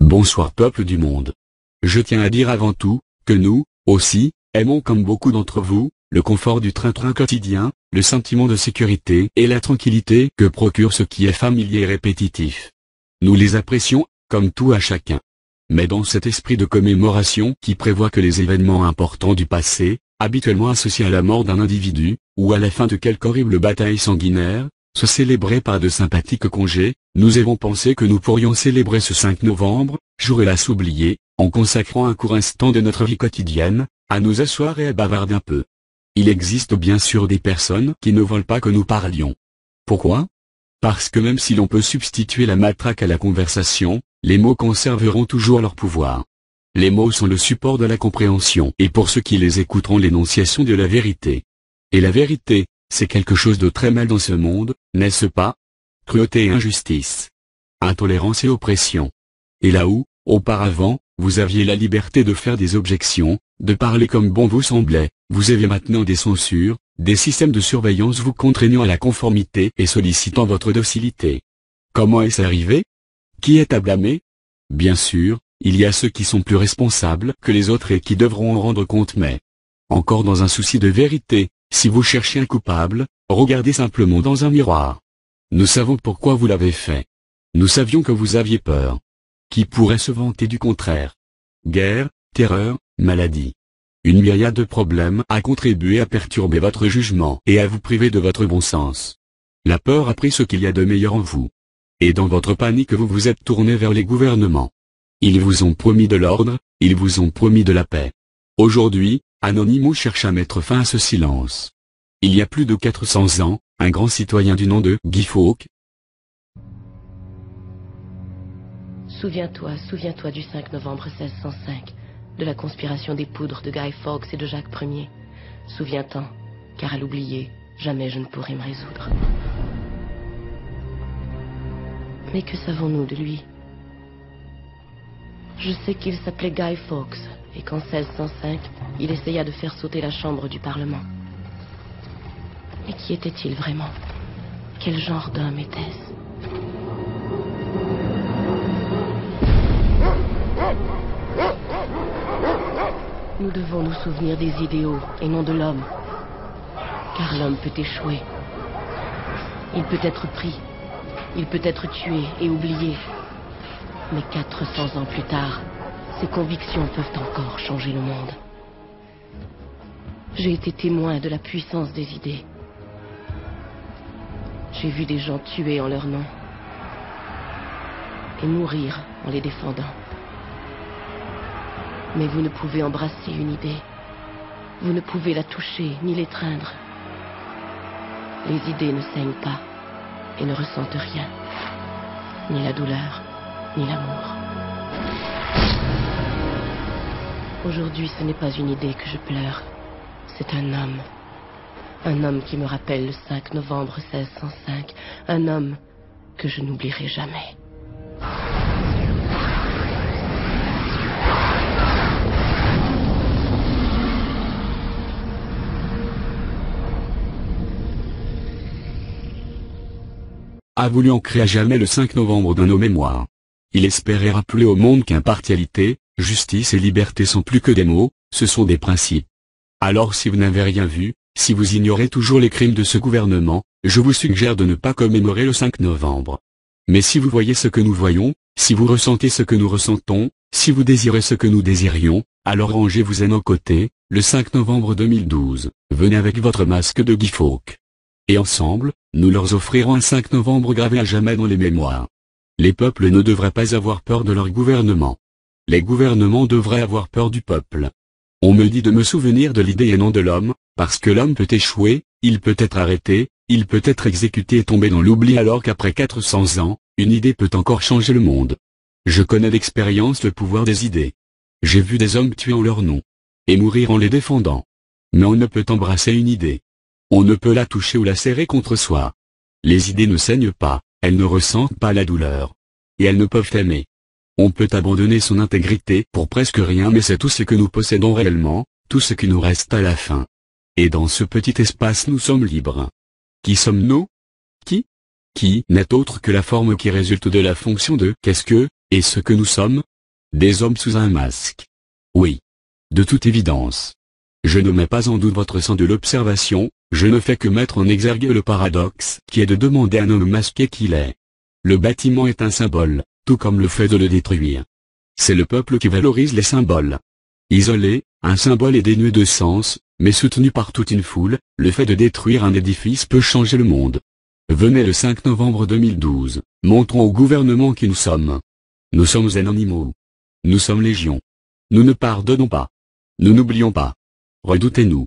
Bonsoir peuple du monde. Je tiens à dire avant tout, que nous, aussi, aimons comme beaucoup d'entre vous, le confort du train-train quotidien, le sentiment de sécurité et la tranquillité que procure ce qui est familier et répétitif. Nous les apprécions, comme tout à chacun. Mais dans cet esprit de commémoration qui prévoit que les événements importants du passé, habituellement associés à la mort d'un individu, ou à la fin de quelque horrible bataille sanguinaire, se célébrer par de sympathiques congés, nous avons pensé que nous pourrions célébrer ce 5 novembre, jour hélas oublié, en consacrant un court instant de notre vie quotidienne, à nous asseoir et à bavarder un peu. Il existe bien sûr des personnes qui ne veulent pas que nous parlions. Pourquoi? Parce que même si l'on peut substituer la matraque à la conversation, les mots conserveront toujours leur pouvoir. Les mots sont le support de la compréhension et pour ceux qui les écouteront l'énonciation de la vérité. Et la vérité, c'est quelque chose de très mal dans ce monde, n'est-ce pas? Cruauté et injustice. Intolérance et oppression. Et là où, auparavant, vous aviez la liberté de faire des objections, de parler comme bon vous semblait, vous avez maintenant des censures, des systèmes de surveillance vous contraignant à la conformité et sollicitant votre docilité. Comment est-ce arrivé? Qui est à blâmer? Bien sûr, il y a ceux qui sont plus responsables que les autres et qui devront en rendre compte mais, encore dans un souci de vérité, si vous cherchez un coupable, regardez simplement dans un miroir. Nous savons pourquoi vous l'avez fait. Nous savions que vous aviez peur. Qui pourrait se vanter du contraire? Guerre, terreur, maladie. Une myriade de problèmes a contribué à perturber votre jugement et à vous priver de votre bon sens. La peur a pris ce qu'il y a de meilleur en vous. Et dans votre panique vous vous êtes tourné vers les gouvernements. Ils vous ont promis de l'ordre, ils vous ont promis de la paix. Aujourd'hui, Anonymous cherche à mettre fin à ce silence. Il y a plus de 400 ans, un grand citoyen du nom de Guy Fawkes. Souviens-toi du 5 novembre 1605, de la conspiration des poudres de Guy Fawkes et de Jacques Ier. Souviens-t'en, car à l'oublier, jamais je ne pourrai me résoudre. Mais que savons-nous de lui? Je sais qu'il s'appelait Guy Fawkes, et qu'en 1605, il essaya de faire sauter la chambre du Parlement. Mais qui était-il vraiment? Quel genre d'homme était-ce? Nous devons nous souvenir des idéaux et non de l'homme. Car l'homme peut échouer. Il peut être pris. Il peut être tué et oublié. Mais 400 ans plus tard, ses convictions peuvent encore changer le monde. J'ai été témoin de la puissance des idées. J'ai vu des gens tués en leur nom et mourir en les défendant. Mais vous ne pouvez embrasser une idée. Vous ne pouvez la toucher ni l'étreindre. Les idées ne saignent pas et ne ressentent rien. Ni la douleur, ni l'amour. Aujourd'hui, ce n'est pas une idée que je pleure. C'est un homme. Un homme qui me rappelle le 5 novembre 1605. Un homme que je n'oublierai jamais. A voulu ancrer à jamais le 5 novembre dans nos mémoires. Il espérait rappeler au monde qu'impartialité, justice et liberté sont plus que des mots, ce sont des principes. Alors si vous n'avez rien vu, si vous ignorez toujours les crimes de ce gouvernement, je vous suggère de ne pas commémorer le 5 novembre. Mais si vous voyez ce que nous voyons, si vous ressentez ce que nous ressentons, si vous désirez ce que nous désirions, alors rangez-vous à nos côtés, le 5 novembre 2012, venez avec votre masque de Guy Fawkes. Et ensemble, nous leur offrirons un 5 novembre gravé à jamais dans les mémoires. Les peuples ne devraient pas avoir peur de leur gouvernement. Les gouvernements devraient avoir peur du peuple. On me dit de me souvenir de l'idée et non de l'homme, parce que l'homme peut échouer, il peut être arrêté, il peut être exécuté et tomber dans l'oubli alors qu'après 400 ans, une idée peut encore changer le monde. Je connais d'expérience le pouvoir des idées. J'ai vu des hommes tués en leur nom. Et mourir en les défendant. Mais on ne peut embrasser une idée. On ne peut la toucher ou la serrer contre soi. Les idées ne saignent pas, elles ne ressentent pas la douleur. Et elles ne peuvent aimer. On peut abandonner son intégrité pour presque rien mais c'est tout ce que nous possédons réellement, tout ce qui nous reste à la fin. Et dans ce petit espace nous sommes libres. Qui sommes-nous? Qui n'est autre que la forme qui résulte de la fonction de « qu'est-ce que » et ce que nous sommes, Des hommes sous un masque. Oui. De toute évidence. Je ne mets pas en doute votre sens de l'observation, je ne fais que mettre en exergue le paradoxe qui est de demander à un homme masqué qu'il est. Le bâtiment est un symbole, tout comme le fait de le détruire. C'est le peuple qui valorise les symboles. Isolé, un symbole est dénué de sens, mais soutenu par toute une foule, le fait de détruire un édifice peut changer le monde. Venez le 5 novembre 2012, montrons au gouvernement qui nous sommes. Nous sommes animaux. Nous sommes légion. Nous ne pardonnons pas. Nous n'oublions pas. Redoutez-nous.